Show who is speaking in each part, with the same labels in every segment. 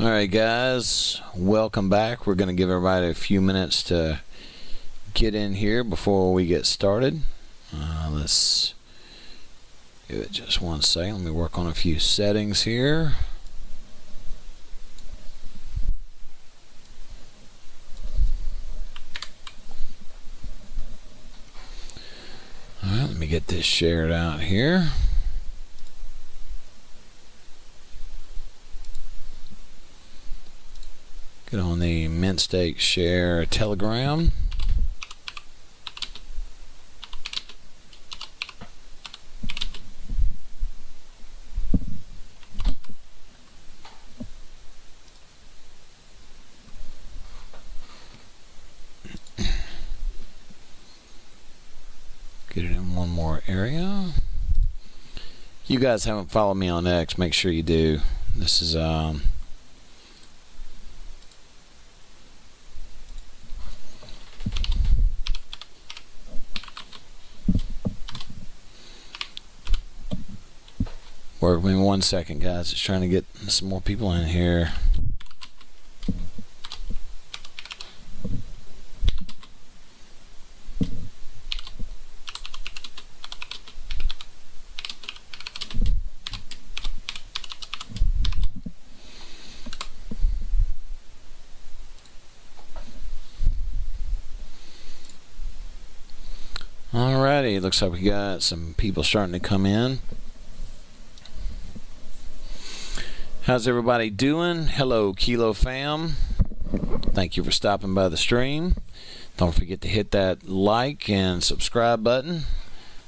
Speaker 1: All right, guys, welcome back. We're going to give everybody a few minutes to get in here before we get started. Let's give it just one second. Let me work on a few settings here. All right, let me get this shared out here. Get on the Mint Stake Share Telegram. Get it in one more area. If you guys haven't followed me on X, make sure you do. This is work with me 1 second, guys. Just trying to get some more people in here. Alrighty, looks like we got some people starting to come in. How's everybody doing? Hello, Kilo fam. Thank you for stopping by the stream. Don't forget to hit that like and subscribe button.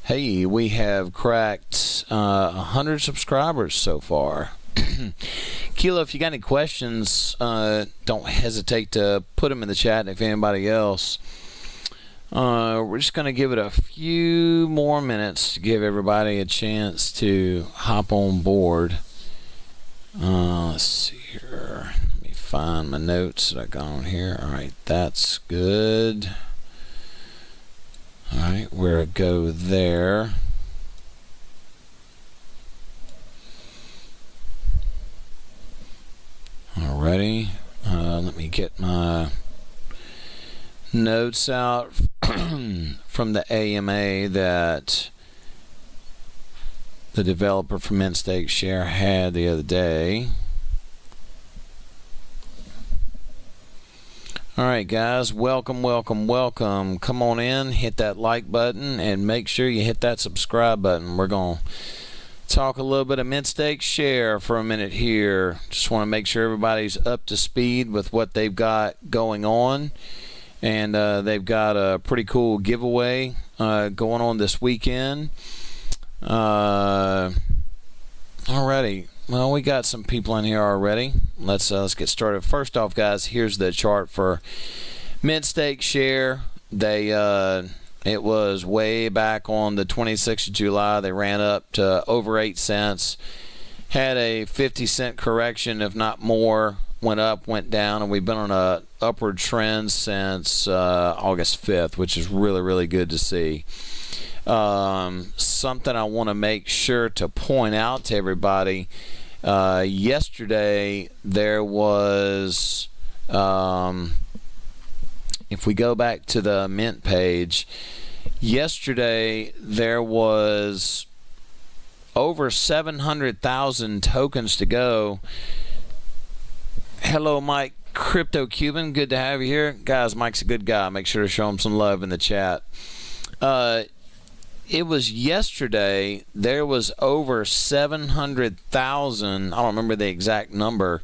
Speaker 1: Hey, we have cracked 100 subscribers so far. Kilo, if you got any questions, don't hesitate to put them in the chat. And if anybody else, we're just going to give it a few more minutes to give everybody a chance to hop on board. Let's see here. Let me find my notes that I got on here. Alright, that's good. Alright, we'll go there. Alrighty. Let me get my notes out from the AMA that the developer for Mint Stake Share had the other day. Alright, guys, welcome. Come on in, hit that like button, and make sure you hit that subscribe button. We're going to talk a little bit of Mint Stake Share for a minute here. Just want to make sure everybody's up to speed with what they've got going on. And they've got a pretty cool giveaway going on this weekend. Alrighty, well, we got some people in here already. Let's get started. First off, guys, here's the chart for Mint Stake Share. They it was way back on the 26th of July. They ran up to over 8 cents, had a 50-cent correction, if not more. Went up, went down, and we've been on a upward trend since August 5th, which is really good to see. Something I want to make sure to point out to everybody, yesterday there was, if we go back to the Mint page, yesterday there was over 700,000 tokens to go. Hello, Mike Crypto Cuban, good to have you here. Guys, Mike's a good guy. Make sure to show him some love in the chat. It was yesterday, there was over 700,000, I don't remember the exact number,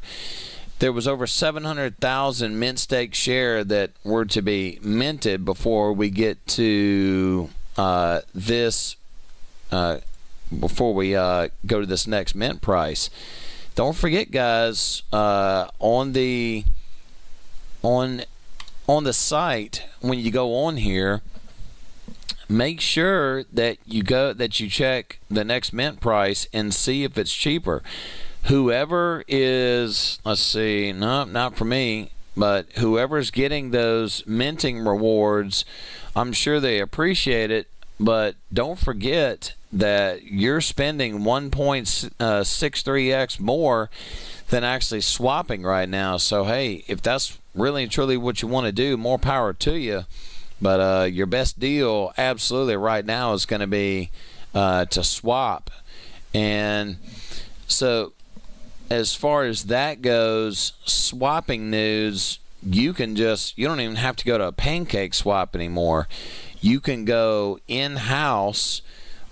Speaker 1: there was over 700,000 Mint Stake Share that were to be minted before we get to before we go to this next mint price. Don't forget, guys, on the site, when you go on here, make sure that you check the next mint price and see if it's cheaper. Whoever is, let's see, no, not for me, but whoever's getting those minting rewards, I'm sure they appreciate it. But don't forget that you're spending 1.63x more than actually swapping right now. So, hey, if that's really and truly what you want to do, more power to you. But your best deal absolutely right now is going to be to swap. And so as far as that goes, swapping news, you don't even have to go to a pancake swap anymore. You can go in-house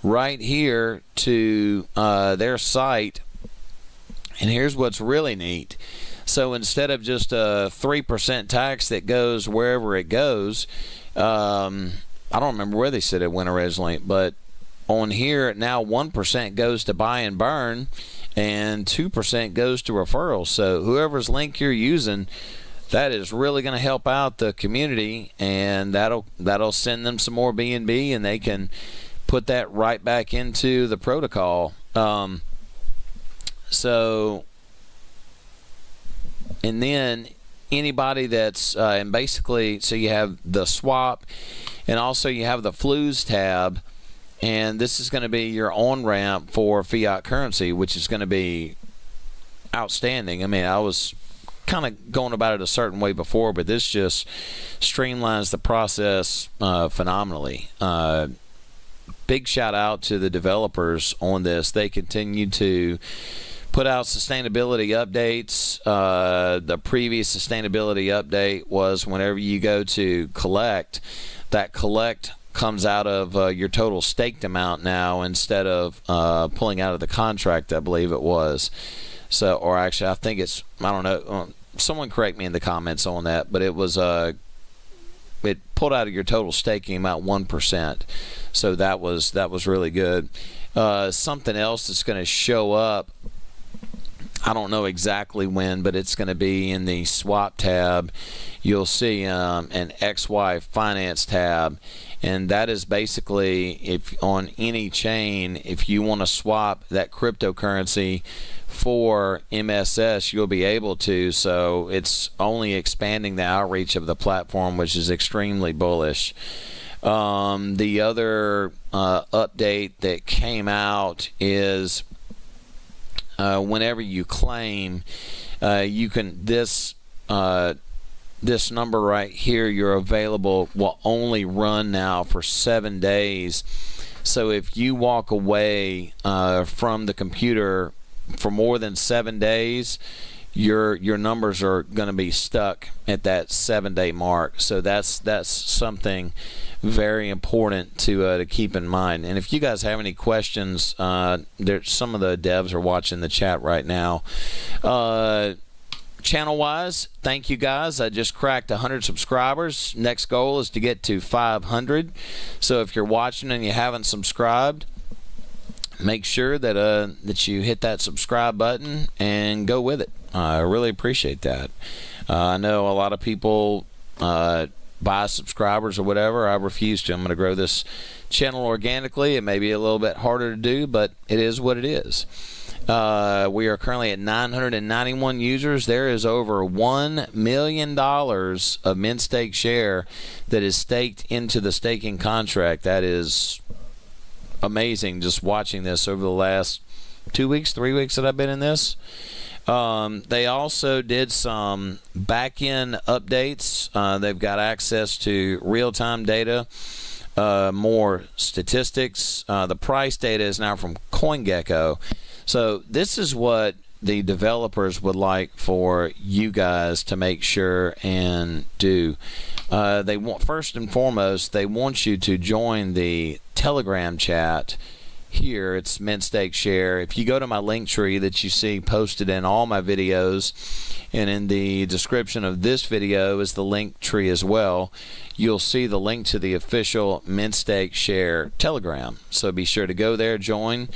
Speaker 1: right here to their site. And here's what's really neat. So instead of just a 3% tax that goes wherever it goes, I don't remember where they said it went originally, but on here now 1% goes to buy and burn and 2% goes to referrals. So whoever's link you're using, that is really going to help out the community, and that'll send them some more BNB, and they can put that right back into the protocol. So, and then anybody that's and basically, so you have the swap, and also you have the Flues tab, and this is going to be your on ramp for fiat currency, which is going to be outstanding. I mean, I was kind of going about it a certain way before, but this just streamlines the process phenomenally. Big shout out to the developers on this. They continue to put out sustainability updates. The previous sustainability update was whenever you go to collect, that collect comes out of your total staked amount now instead of pulling out of the contract, I believe it was. So, or actually, I think it's, I don't know, someone correct me in the comments on that, but it was it pulled out of your total staking amount 1%. So that was really good. Something else that's going to show up, I don't know exactly when, but it's going to be in the swap tab. You'll see an XY finance tab, and that is basically, if on any chain, if you want to swap that cryptocurrency for MSS, you'll be able to. So it's only expanding the outreach of the platform, which is extremely bullish. The other update that came out is whenever you claim, you can this number right here, you're available, will only run now for 7 days. So if you walk away from the computer for more than 7 days, your numbers are going to be stuck at that 7-day mark. So that's something very important to keep in mind. And if you guys have any questions, there's some of the devs are watching the chat right now. Channel wise, thank you guys. I just cracked 100 subscribers. Next goal is to get to 500. So if you're watching and you haven't subscribed, make sure that you hit that subscribe button and go with it. I really appreciate that. I know a lot of people buy subscribers or whatever. I refuse to. I'm going to grow this channel organically. It may be a little bit harder to do, but it is what it is. We are currently at 991 users. There is over $1 million of mint stake share that is staked into the staking contract. That is amazing, just watching this over the last 2 weeks, 3 weeks that I've been in this. They also did some back-end updates. They've got access to real-time data, more statistics. The price data is now from CoinGecko. So this is what the developers would like for you guys to make sure and do. They want, first and foremost, they want you to join the Telegram chat. Here it's mint stake share. If you go to my link tree that you see posted in all my videos, and in the description of this video is the link tree as well, you'll see the link to the official mint stake share Telegram. So be sure to go there, join.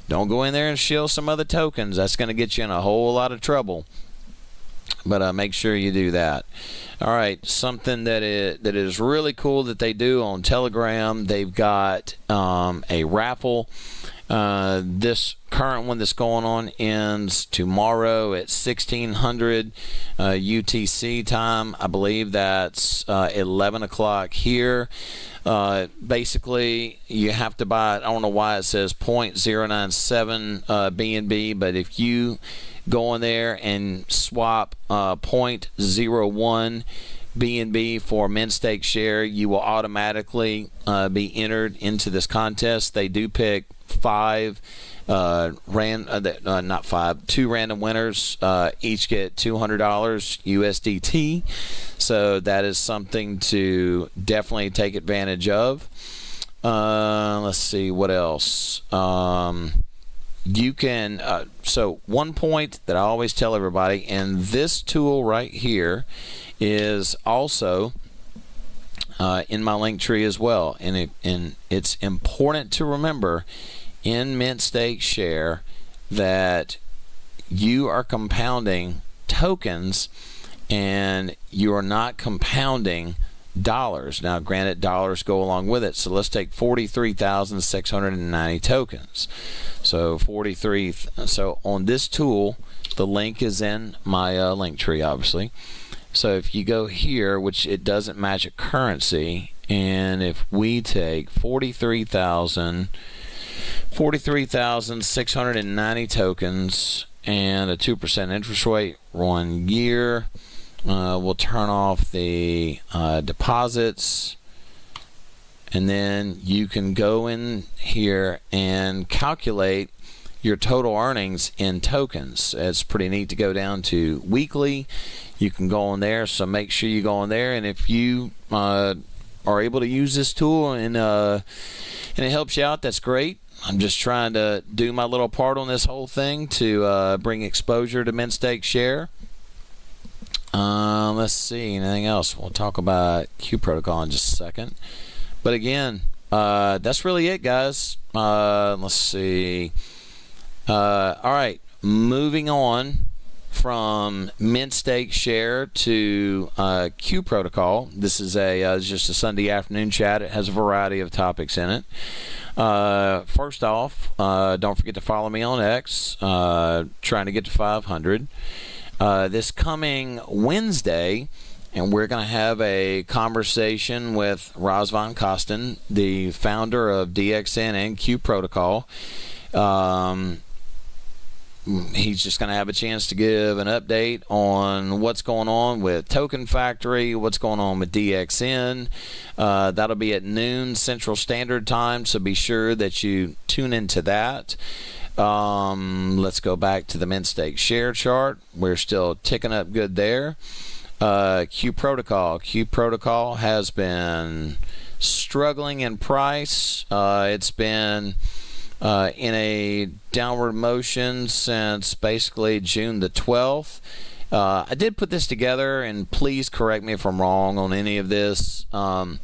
Speaker 1: Don't go in there and shill some other tokens. That's going to get you in a whole lot of trouble. But make sure you do that. All right, something that is really cool that they do on Telegram, they've got a raffle, This current one that's going on ends tomorrow at 1600 UTC time. I believe that's 11 o'clock here. Basically, you have to buy it. I don't know why it says 0.097 BNB, but if you go in there and swap 0.01 BNB for min stake share, you will automatically be entered into this contest. They do pick two random winners. Each get $200 USDT. So that is something to definitely take advantage of. Let's see what else. You can so one point that I always tell everybody, and this tool right here is also in my link tree as well, and it's important to remember in mint stake share that you are compounding tokens and you are not compounding dollars. Now granted, dollars go along with it, so let's take 43,690 tokens. So so on this tool, the link is in my link tree obviously. So if you go here, which it doesn't match a currency, and if we take 43,690 tokens and a 2% interest rate 1 year, we'll turn off the deposits, and then you can go in here and calculate your total earnings in tokens. It's pretty neat to go down to weekly. You can go in there, so make sure you go in there, and if you are able to use this tool and it helps you out, that's great. I'm just trying to do my little part on this whole thing to bring exposure to mint stake share. Let's see, anything else? We'll talk about Q protocol in just a second. But again, that's really it, guys. Let's see. All right, moving on from mint stake share to Q protocol. This is just a Sunday afternoon chat. It has a variety of topics in it. First off, don't forget to follow me on X. Trying to get to 500 this coming Wednesday, and we're going to have a conversation with Razvan Kostin, the founder of DXN and Q protocol. He's just going to have a chance to give an update on what's going on with Token Factory, what's going on with DXN. That'll be at noon Central Standard Time, so be sure that you tune into that. Let's go back to the mint stake share chart. We're still ticking up good there. Q protocol. Q protocol has been struggling in price. It's been in a downward motion since basically June the 12th. I did put this together, and please correct me if I'm wrong on any of this. I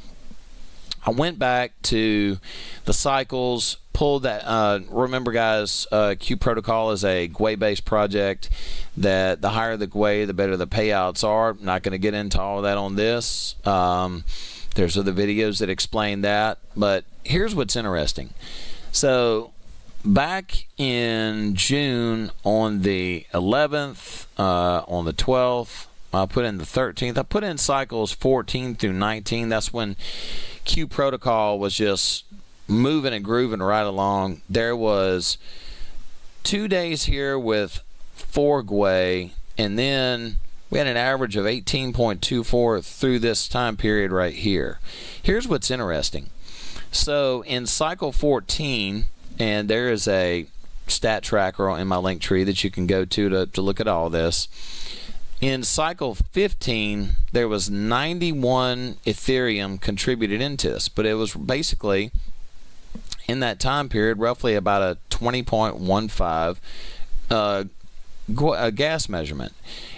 Speaker 1: went back to the cycles, pulled that. Remember, guys, Q protocol is a GUI-based project that the higher the GUI, the better the payouts are. I'm not going to get into all of that on this. There's other videos that explain that. But here's what's interesting. So back in June, on the 11th, on the 12th, I put in the 13th. I put in cycles 14 through 19. That's when Q protocol was just moving and grooving right along. There was 2 days here with 4 GUI, and then we had an average of 18.24 through this time period right here. Here's what's interesting. So in cycle 14, and there is a stat tracker in my link tree that you can go to look at all this. In cycle 15, there was 91 Ethereum contributed into this, but it was basically in that time period roughly about a 20.15 gas measurement.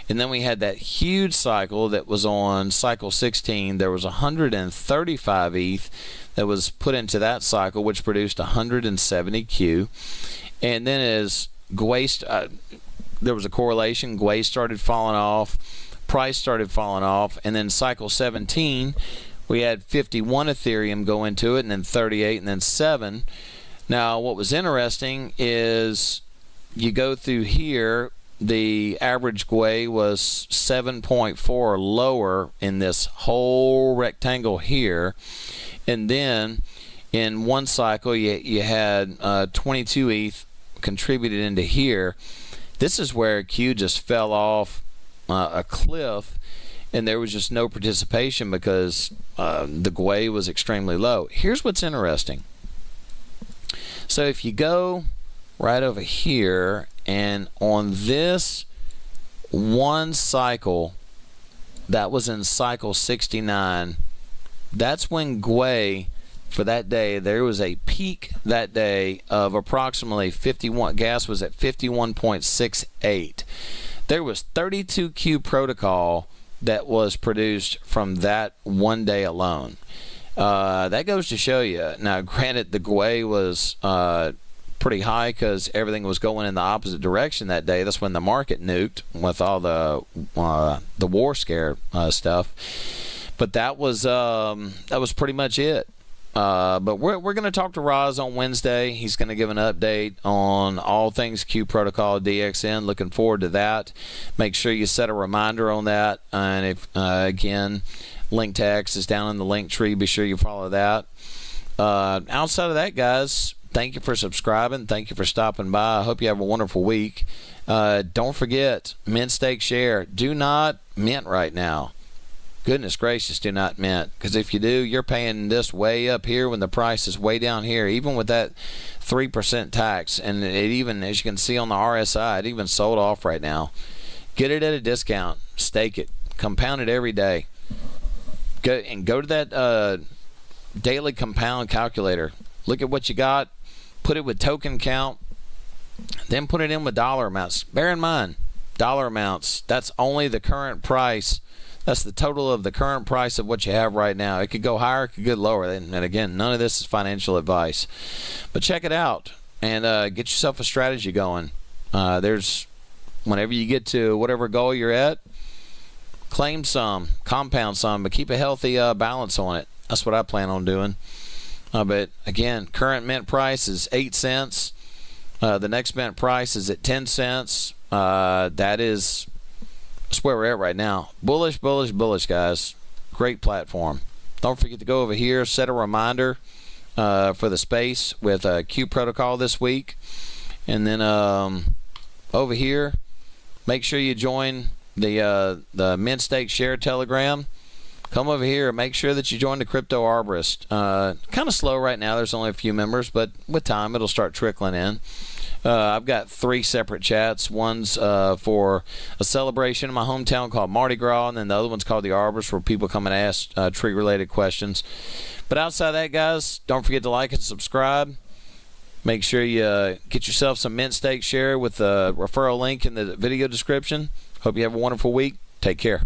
Speaker 1: And then we had that huge cycle that was on cycle 16. There was 135 ETH that was put into that cycle, which produced 170 Q. And then as GUI, there was a correlation. GUI started falling off, price started falling off, and then cycle 17, we had 51 Ethereum go into it, and then 38, and then 7. Now, what was interesting is you go through here, the average GUI was 7.4 lower in this whole rectangle here. And then in one cycle, you had 22 ETH contributed into here. This is where Q just fell off a cliff, and there was just no participation because the GUI was extremely low. Here's what's interesting. So if you go right over here, and on this one cycle, that was in cycle 69, that's when GUI for that day, there was a peak that day of approximately 51. Gas was at 51.68. There was 32Q protocol that was produced from that one day alone. That goes to show you. Now, granted, the GUI was pretty high because everything was going in the opposite direction that day. That's when the market nuked with all the war scare stuff. But that was pretty much it. But we're going to talk to Roz on Wednesday. He's going to give an update on all things Q Protocol DXN. Looking forward to that. Make sure you set a reminder on that. And if again, link to X is down in the link tree. Be sure you follow that. Outside of that, guys, thank you for subscribing. Thank you for stopping by. I hope you have a wonderful week. Don't forget, mint, stake, share. Do not mint right now. Goodness gracious, do not mint. Because if you do, you're paying this way up here when the price is way down here. Even with that 3% tax. And it even, as you can see on the RSI, it even sold off right now. Get it at a discount. Stake it. Compound it every day. Go to that daily compound calculator. Look at what you got. Put it with token count. Then put it in with dollar amounts. Bear in mind, dollar amounts, that's only the current price. That's the total of the current price of what you have right now. It could go higher, it could go lower. And again, none of this is financial advice. But check it out and get yourself a strategy going. Whenever you get to whatever goal you're at, claim some, compound some, but keep a healthy balance on it. That's what I plan on doing. But again, current mint price is 8 cents. The next mint price is at 10 cents. That's where we're at right now. Bullish, bullish, bullish, guys. Great platform. Don't forget to go over here, set a reminder for the space with Q Protocol this week. And then over here, make sure you join the Mint Stake Share Telegram. Come over here and make sure that you join the Crypto Arborist. Kind of slow right now. There's only a few members, but with time, it'll start trickling in. I've got 3 separate chats. One's for a celebration in my hometown called Mardi Gras, and then the other one's called the Arborist, where people come and ask tree-related questions. But outside of that, guys, don't forget to like and subscribe. Make sure you get yourself some Mint Stake Share with the referral link in the video description. Hope you have a wonderful week. Take care.